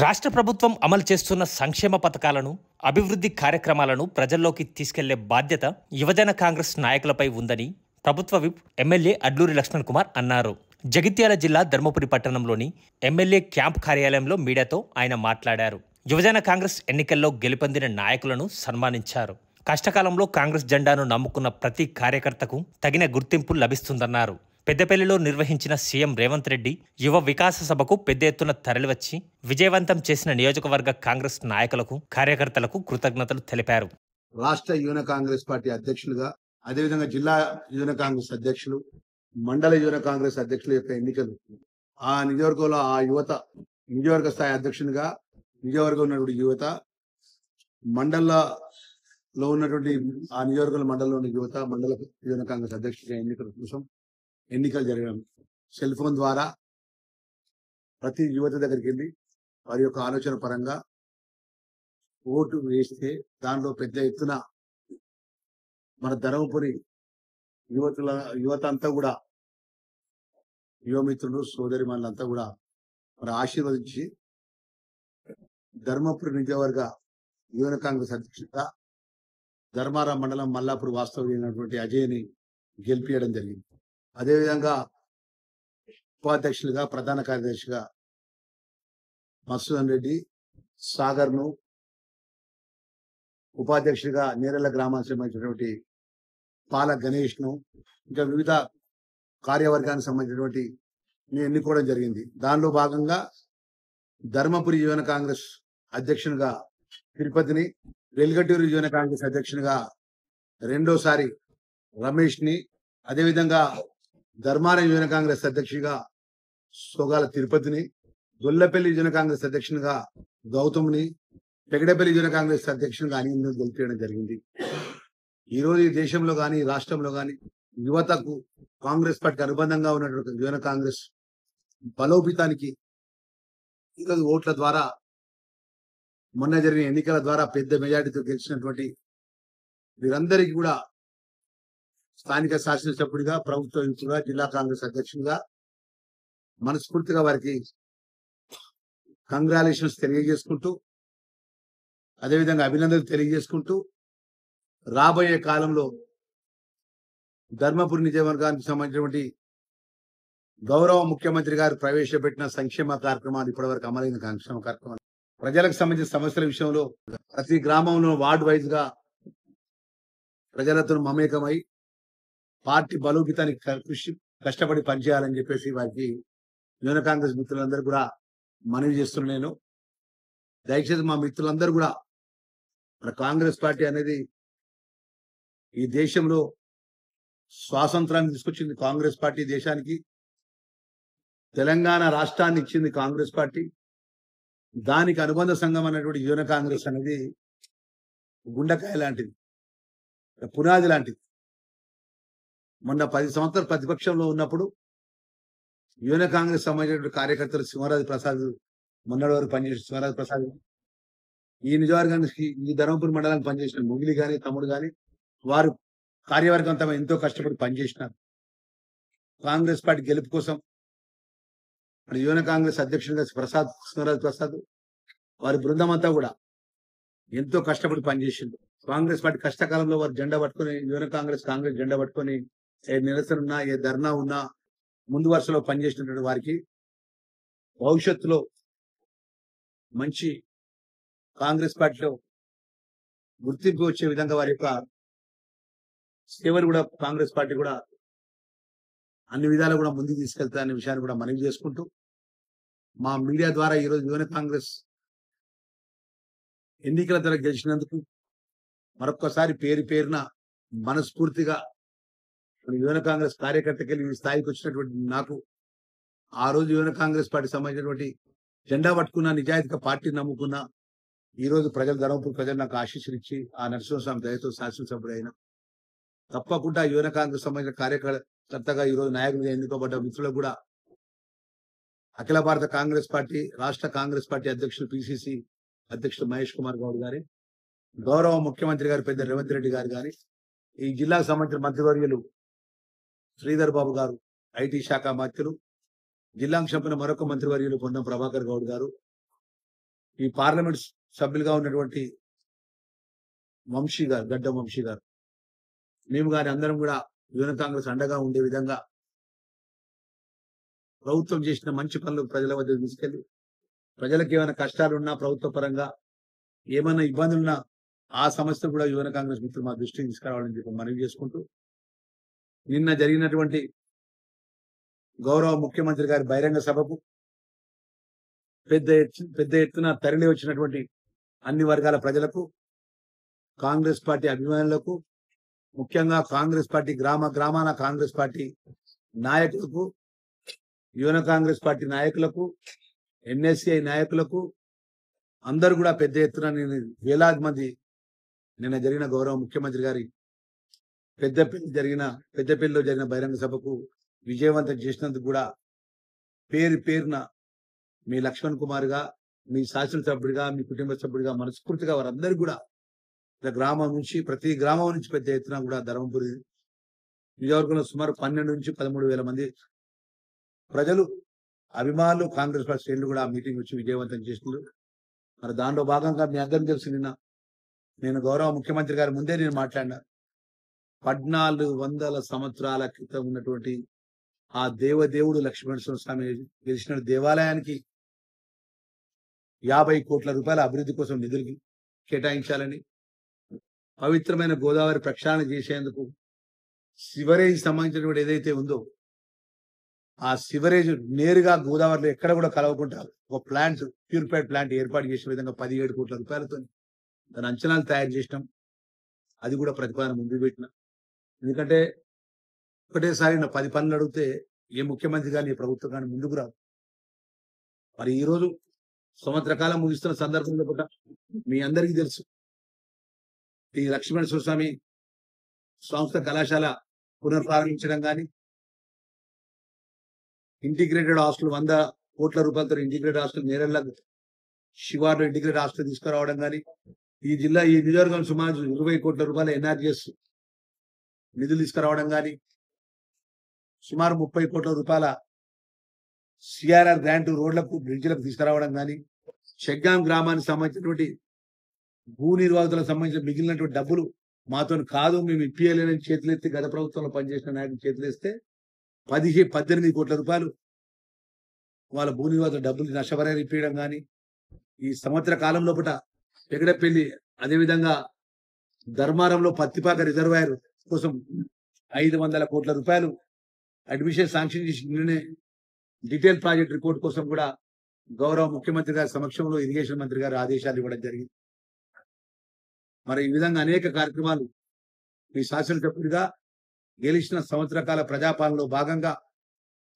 రాష్ట్ర ప్రభుత్వం అమలు చేస్తున్న సంక్షేమ పథకాలను, అభివృద్ధి కార్యక్రమాలను ప్రజల్లోకి తీసుకెళ్లే బాధ్యత యువజన కాంగ్రెస్ నాయకులపై ఉందని ప్రభుత్వ విప్ ఎమ్మెల్యే అడ్లూరి లక్ష్మణ్ కుమార్ అన్నారు. జగిత్యాల జిల్లా ధర్మపురి పట్టణంలోని ఎమ్మెల్యే క్యాంప్ కార్యాలయంలో మీడియాతో ఆయన మాట్లాడారు. యువజన కాంగ్రెస్ ఎన్నికల్లో గెలుపొందిన నాయకులను సన్మానించారు. కష్టకాలంలో కాంగ్రెస్ జెండాను నమ్ముకున్న ప్రతి కార్యకర్తకు తగిన గుర్తింపు లభిస్తుందన్నారు. పెద్దపల్లిలో నిర్వహించిన సీఎం రేవంత్ రెడ్డి యువ వికాస సభకు పెద్ద ఎత్తున తరలివచ్చి విజయవంతం చేసిన నియోజకవర్గ కాంగ్రెస్ నాయకులకు, కార్యకర్తలకు కృతజ్ఞతలు తెలిపారు. రాష్ట్ర యువన కాంగ్రెస్ పార్టీ అధ్యక్షులుగా, అదేవిధంగా జిల్లా యువన కాంగ్రెస్ అధ్యక్షులు, మండల యువన కాంగ్రెస్ అధ్యక్షుల యొక్క ఎన్నికలు ఆ నియోజకవర్గంలో ఆ యువత నియోజకవర్గ స్థాయి అధ్యక్షునిగా నియోజకవర్గం ఉన్నటువంటి యువత, మండలంలో ఉన్నటువంటి ఆ నియోజకవర్గ మండలంలోని యువత, మండల యువన కాంగ్రెస్ అధ్యక్షుడిగా ఎన్నికల కోసం ఎన్నికలు జరగడం సెల్ ఫోన్ ద్వారా ప్రతి యువత దగ్గరికి వెళ్ళి వారి యొక్క ఆలోచన పరంగా ఓటు వేస్తే దానిలో పెద్ద ఎత్తున మన ధర్మపురి యువత అంతా కూడా, యువమిత్రులు సోదరి మనలంతా కూడా మరి ఆశీర్వదించి ధర్మపురి నియోజకవర్గ యువన కాంగ్రెస్ అధ్యక్షుడిగా ధర్మారం మండలం మల్లాపూర్ వాస్తవ్యమైనటువంటి అజయ్ని గెలిపించడం జరిగింది. అదేవిధంగా ఉపాధ్యక్షులుగా, ప్రధాన కార్యదర్శిగా మసూదన్ రెడ్డి, సాగర్ను, ఉపాధ్యక్షుడిగా నేరెళ్ల గ్రామానికి సంబంధించినటువంటి పాల గణేష్ ను, ఇంకా వివిధ కార్యవర్గానికి సంబంధించినటువంటి ఎన్నుకోవడం జరిగింది. దానిలో భాగంగా ధర్మపురి యువన కాంగ్రెస్ అధ్యక్షునిగా తిరుపతిని, వెల్గటూరు యువన కాంగ్రెస్ అధ్యక్షునిగా రెండోసారి రమేష్ ని, అదేవిధంగా ధర్మారం యువన కాంగ్రెస్ అధ్యక్షుడిగా సోగాల తిరుపతిని, గొల్లపల్లి యువన కాంగ్రెస్ అధ్యక్షునిగా గౌతమ్ని, పెగడపల్లి యువన కాంగ్రెస్ అధ్యక్షునిగా అనిల్ను గెలిపించడం జరిగింది. ఈ రోజు ఈ దేశంలో గాని, రాష్ట్రంలో గాని యువతకు కాంగ్రెస్ పార్టీ అనుబంధంగా ఉన్నటువంటి యువన కాంగ్రెస్ బలోపేతానికి ఈరోజు ఓట్ల ద్వారా, మొన్న జరిగిన ఎన్నికల ద్వారా పెద్ద మెజార్టీతో గెలిచినటువంటి వీరందరికీ కూడా స్థానిక శాసనసభ్యుడిగా, ప్రభుత్వ యువకుడిగా, జిల్లా కాంగ్రెస్ అధ్యక్షుడిగా మనస్ఫూర్తిగా వారికి కంగ్రాచులేషన్స్ తెలియజేసుకుంటూ, అదేవిధంగా అభినందనలు తెలియజేసుకుంటూ, రాబోయే కాలంలో ధర్మపురి నియోజకవర్గానికి సంబంధించినటువంటి గౌరవ ముఖ్యమంత్రి గారు ప్రవేశపెట్టిన సంక్షేమ కార్యక్రమాలు, ఇప్పటివరకు అమలైన సంక్షేమ కార్యక్రమాలు, ప్రజలకు సంబంధించిన సమస్యల విషయంలో ప్రతి గ్రామంలో వార్డు వైజ్ గా ప్రజలతో మమేకమై పార్టీ బలోపేతానికి కష్టపడి పనిచేయాలని చెప్పేసి వారికి యువన కాంగ్రెస్ మిత్రులందరూ కూడా మనవి చేస్తున్నాను. నేను దయచేసి మా మిత్రులందరూ కూడా, మన కాంగ్రెస్ పార్టీ అనేది ఈ దేశంలో స్వాతంత్రాన్ని తీసుకొచ్చింది కాంగ్రెస్ పార్టీ, దేశానికి తెలంగాణ రాష్ట్రాన్ని ఇచ్చింది కాంగ్రెస్ పార్టీ. దానికి అనుబంధ సంఘం అన్నటువంటి యువన కాంగ్రెస్ అనేది గుండెకాయ లాంటిది, పునాది లాంటిది. మొన్న 10 సంవత్సరాలు ప్రతిపక్షంలో ఉన్నప్పుడు యువన కాంగ్రెస్ సంబంధించినటువంటి కార్యకర్తలు సింహరాజు ప్రసాద్, మొన్నటి వరకు పనిచేసిన సింహరాజు ప్రసాద్, ఈ నియోజకవర్గానికి, ఈ ధర్మపురి మండలానికి పనిచేసిన ముగిలి గాని, తమ్ముడు గాని, వారు కార్యవర్గం తమ ఎంతో కష్టపడి పనిచేసినారు. కాంగ్రెస్ పార్టీ గెలుపు కోసం యువన కాంగ్రెస్ అధ్యక్షుడిగా సింహరాజు ప్రసాద్, వారి బృందం అంతా కూడా ఎంతో కష్టపడి పనిచేసింది. కాంగ్రెస్ పార్టీ కష్టకాలంలో వారు జెండా పట్టుకుని, యువన కాంగ్రెస్ జెండా పట్టుకొని ఏ నిరసన ఉన్నా, ఏ ధర్నా ఉన్నా ముందు వరుసలో పనిచేసినటువంటి వారికి భవిష్యత్తులో మంచి కాంగ్రెస్ పార్టీలో గుర్తింపు వచ్చే విధంగా వారి యొక్క సేవలు కూడా కాంగ్రెస్ పార్టీ కూడా అన్ని విధాలు కూడా ముందుకు తీసుకెళ్తారనే విషయాన్ని కూడా మనవి చేసుకుంటూ, మా మీడియా ద్వారా ఈరోజు యువన కాంగ్రెస్ ఎన్నికల ద్వారా గెలిచినందుకు మరొక్కసారి పేరు పేరున మనస్ఫూర్తిగా యువన కాంగ్రెస్ కార్యకర్తకి ఈ స్థాయికి వచ్చినటువంటి నాకు, ఆ రోజు యువన కాంగ్రెస్ పార్టీ సంబంధించినటువంటి జెండా పట్టుకున్న, నిజాయితీగా పార్టీని నమ్ముకున్న, ఈ రోజు ధర్మపురి ప్రజలు నాకు ఆశీస్సులు ఇచ్చి ఆ నరసింహస్వామి దయతో శాసనసభ్యుడు అయినా తప్పకుండా యువన కాంగ్రెస్ సంబంధించిన కార్యకర్తగా ఈరోజు నాయకుడిగా ఎన్నుకోబడ్డ మిత్రులకు కూడా అఖిల భారత కాంగ్రెస్ పార్టీ, రాష్ట్ర కాంగ్రెస్ పార్టీ అధ్యక్షులు, పిసిసి అధ్యక్షుడు మహేష్ కుమార్ గౌడ్ గారి, గౌరవ ముఖ్యమంత్రి గారు పెద్ద రేవంత్ రెడ్డి గారు గారి, ఈ జిల్లాకు సంబంధించిన మంత్రివర్యులు శ్రీధర్ బాబు గారు, ఐటీ శాఖ మంత్రులు, జిల్లాకు సంబంధించిన మరొక మంత్రివర్యులు పొన్నం ప్రభాకర్ గౌడ్ గారు, ఈ పార్లమెంట్ సభ్యులుగా ఉన్నటువంటి వంశీ గారు, గడ్డం వంశీ గారు, మేము గాని అందరం కూడా యువన కాంగ్రెస్ అండగా ఉండే విధంగా ప్రభుత్వం చేసిన మంచి పనులు ప్రజల వద్ద తీసుకెళ్లి ప్రజలకు ఏమైనా కష్టాలున్నా ప్రభుత్వ పరంగా ఏమైనా ఇబ్బందులున్నా ఆ సమస్య కూడా యువన కాంగ్రెస్ మిత్రులు మా దృష్టికి తీసుకురావాలని చెప్పి మనవి చేసుకుంటూ, నిన్న జరిగినటువంటి గౌరవ ముఖ్యమంత్రి గారి బహిరంగ సభకు పెద్ద ఎత్తున తరలి వచ్చినటువంటి అన్ని వర్గాల ప్రజలకు, కాంగ్రెస్ పార్టీ అభిమానులకు, ముఖ్యంగా కాంగ్రెస్ పార్టీ గ్రామాల కాంగ్రెస్ పార్టీ నాయకులకు, యువన కాంగ్రెస్ పార్టీ నాయకులకు, ఎన్ఎస్సిఐ నాయకులకు అందరూ కూడా పెద్ద ఎత్తున వేలాది మంది నిన్న జరిగిన గౌరవ ముఖ్యమంత్రి గారి పెద్దపల్లిలో జరిగిన బహిరంగ సభకు విజయవంతం చేసినందుకు కూడా పేరున మీ లక్ష్మణ్ కుమార్ గా, మీ శాసనసభ్యుడిగా, మీ కుటుంబ సభ్యుడిగా మనస్ఫూర్తిగా వారందరూ కూడా ప్రతి గ్రామం నుంచి పెద్ద ఎత్తున కూడా ధర్మపురి నియోజకవర్గంలో సుమారు 12 నుంచి 13,000 మంది ప్రజలు, అభిమానులు, కాంగ్రెస్ పార్టీ శ్రేణులు కూడా ఆ మీటింగ్ వచ్చి విజయవంతం చేస్తున్నారు. మరి దానిలో భాగంగా మీ అందరికీ తెలుసు, నిన్న నేను గౌరవ ముఖ్యమంత్రి గారి ముందే నేను మాట్లాడినా, 1400 సంవత్సరాల క్రితం ఉన్నటువంటి ఆ దేవదేవుడు లక్ష్మీనరసింహ స్వామి గెలిచిన దేవాలయానికి 50 కోట్ల రూపాయల అభివృద్ధి కోసం నిధులు కేటాయించాలని, పవిత్రమైన గోదావరి ప్రక్షాళన చేసేందుకు సివరేజ్ సంబంధించినటువంటి ఏదైతే ఉందో ఆ సివరేజ్ నేరుగా గోదావరిలో ఎక్కడ కూడా కలవకుండా ఒక ప్లాంట్, ప్యూరిఫైడ్ ప్లాంట్ ఏర్పాటు చేసే విధంగా 17 కోట్ల రూపాయలతో దాని అంచనాలు తయారు చేసినాం. అది కూడా ప్రతిపాదన ముందు పెట్టిన. ఎందుకంటే ఒకటేసారి 10 పనులు అడిగితే ఏ ముఖ్యమంత్రి కానీ ఏ ప్రభుత్వం కానీ ముందుకు రాదు. మరి ఈ రోజు సంవత్సర కాలం ముగిస్తున్న సందర్భంలో కూడా మీ అందరికీ తెలుసు, ఈ లక్ష్మీనరసింహ స్వామి సంస్థ కళాశాల పునఃప్రారంభించడం కానీ, ఇంటిగ్రేటెడ్ హాస్టల్ 100 కోట్ల రూపాయలతో ఇంటిగ్రేటెడ్ హాస్టల్ నేరళ్ళ శివార్లో ఇంటిగ్రేటెడ్ హాస్టల్ తీసుకురావడం కానీ, ఈ నియోజకవర్గం సుమారు 20 కోట్ల రూపాయల ఎన్ఆర్జీఎస్ నిధులు తీసుకురావడం కానీ, సుమారు 30 కోట్ల రూపాయల సిఆర్ఆర్ గ్రాంట్ రోడ్లకు, బ్రిడ్జ్లకు తీసుకురావడం కానీ, షెగ్గాం గ్రామానికి సంబంధించినటువంటి భూ నిర్వాహకులకు సంబంధించిన మిగిలినటువంటి డబ్బులు మాతో కాదు, మేము ఇప్పియలేని చేతులెత్తి గత ప్రభుత్వంలో పనిచేసిన నాయకులు చేతులేస్తే 18 కోట్ల రూపాయలు వాళ్ళ భూ నిర్వాహకుల డబ్బులు నష్టపరిహారం ఇప్పించడం కానీ, ఈ సంవత్సర కాలం లోపల పెగడపల్లి, అదేవిధంగా ధర్మారంలో పత్తిపాక రిజర్వాయర్ కోసం 500 కోట్ల రూపాయలు అడ్మిషన్ శాంక్షన్ చేసి నిన్ననే డీటెయిల్ ప్రాజెక్ట్ రిపోర్ట్ కోసం కూడా గౌరవ ముఖ్యమంత్రి గారి సమక్షంలో ఇరిగేషన్ మంత్రి గారు ఆదేశాలు ఇవ్వడం జరిగింది. మరి ఈ విధంగా అనేక కార్యక్రమాలు మీ శాసనసభ్యుడిగా గెలిచిన సంవత్సర కాల ప్రజాపాలనలో భాగంగా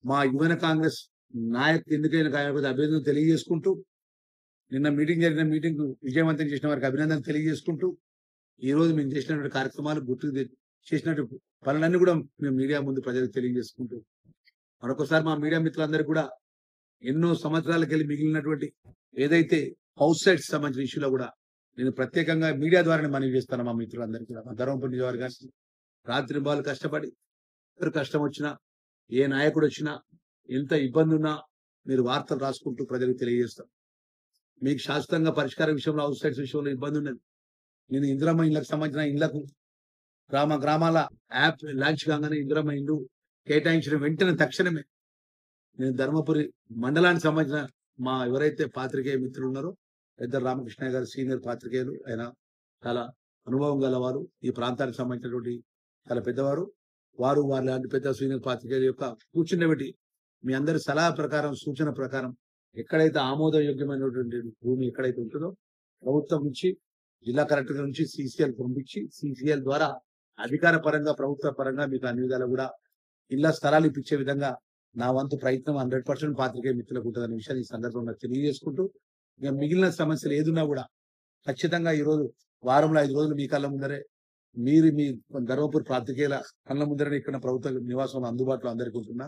మా యువన కాంగ్రెస్ ఎన్నికైన అభినందనలు తెలియజేసుకుంటూ, నిన్న జరిగిన మీటింగ్ విజయవంతం చేసిన వారికి అభినందనలు తెలియజేసుకుంటూ, ఈ రోజు మేము చేసినటువంటి కార్యక్రమాలు చేసినట్టు పనులన్నీ కూడా మేము మీడియా ముందు ప్రజలకు తెలియజేసుకుంటూ, మరొకసారి మా మీడియా మిత్రులందరికీ కూడా ఎన్నో సంవత్సరాలకు వెళ్ళి మిగిలినటువంటి ఏదైతే హౌస్ సైట్స్ సంబంధించిన ఇష్యూలో కూడా నేను ప్రత్యేకంగా మీడియా ద్వారానే మనవి చేస్తాను. మా మిత్రులందరికీ కూడా, మా ధర్మపురి నియోజకవర్గానికి రాత్రి బాలు కష్టపడి, ఎవరు కష్టం వచ్చినా, ఏ నాయకుడు వచ్చినా, ఎంత ఇబ్బంది ఉన్నా మీరు వార్తలు రాసుకుంటూ ప్రజలకు తెలియజేస్తాం. మీకు శాశ్వతంగా పరిష్కార విషయంలో, హౌస్ సైట్స్ విషయంలో ఇబ్బంది ఉన్నది. నేను ఇందిరమ్మ ఇళ్లకు సంబంధించిన ఇళ్లకు గ్రామాల యాప్ లాంచ్ కాగానే ఇందిరమ్మ ఇల్లు కేటాయించిన వెంటనే తక్షణమే నేను ధర్మపురి మండలానికి సంబంధించిన మా ఎవరైతే పాత్రికేయ మిత్రులు ఉన్నారో, పెద్ద రామకృష్ణ గారు సీనియర్ పాత్రికేయులు, ఆయన చాలా అనుభవం గలవారు, ఈ ప్రాంతానికి సంబంధించినటువంటి చాలా పెద్దవారు, వారు లాంటి పెద్ద సీనియర్ పాత్రికేయుల యొక్క కూర్చుండబెట్టి మీ అందరి సలహా ప్రకారం, సూచన ప్రకారం ఎక్కడైతే ఆమోదయోగ్యమైనటువంటి భూమి ఎక్కడైతే ఉంటుందో ప్రభుత్వం నుంచి, జిల్లా కలెక్టర్ నుంచి సిసిఎల్ పంపించి, సిసిఎల్ ద్వారా అధికార పరంగా, ప్రభుత్వ పరంగా మీకు అన్ని విధాలు కూడా ఇళ్ల స్థలాలు ఇప్పించే విధంగా నా వంతు ప్రయత్నం 100% పాత్రికేయ మిత్రులకు ఉంటుందనే విషయాన్ని ఈ సందర్భంగా తెలియజేసుకుంటూ, ఇక మిగిలిన సమస్యలు ఏదున్నా కూడా ఖచ్చితంగా ఈ రోజు వారంలో 5 రోజులు మీ కళ్ళ ముందరే, మీరు మీ ధర్మపురి పాత్రికేయుల కళ్ళ ముందరనే ఇక్కడ ప్రభుత్వ నివాసంలో అందుబాటులో అందరికీ ఉంటున్నా.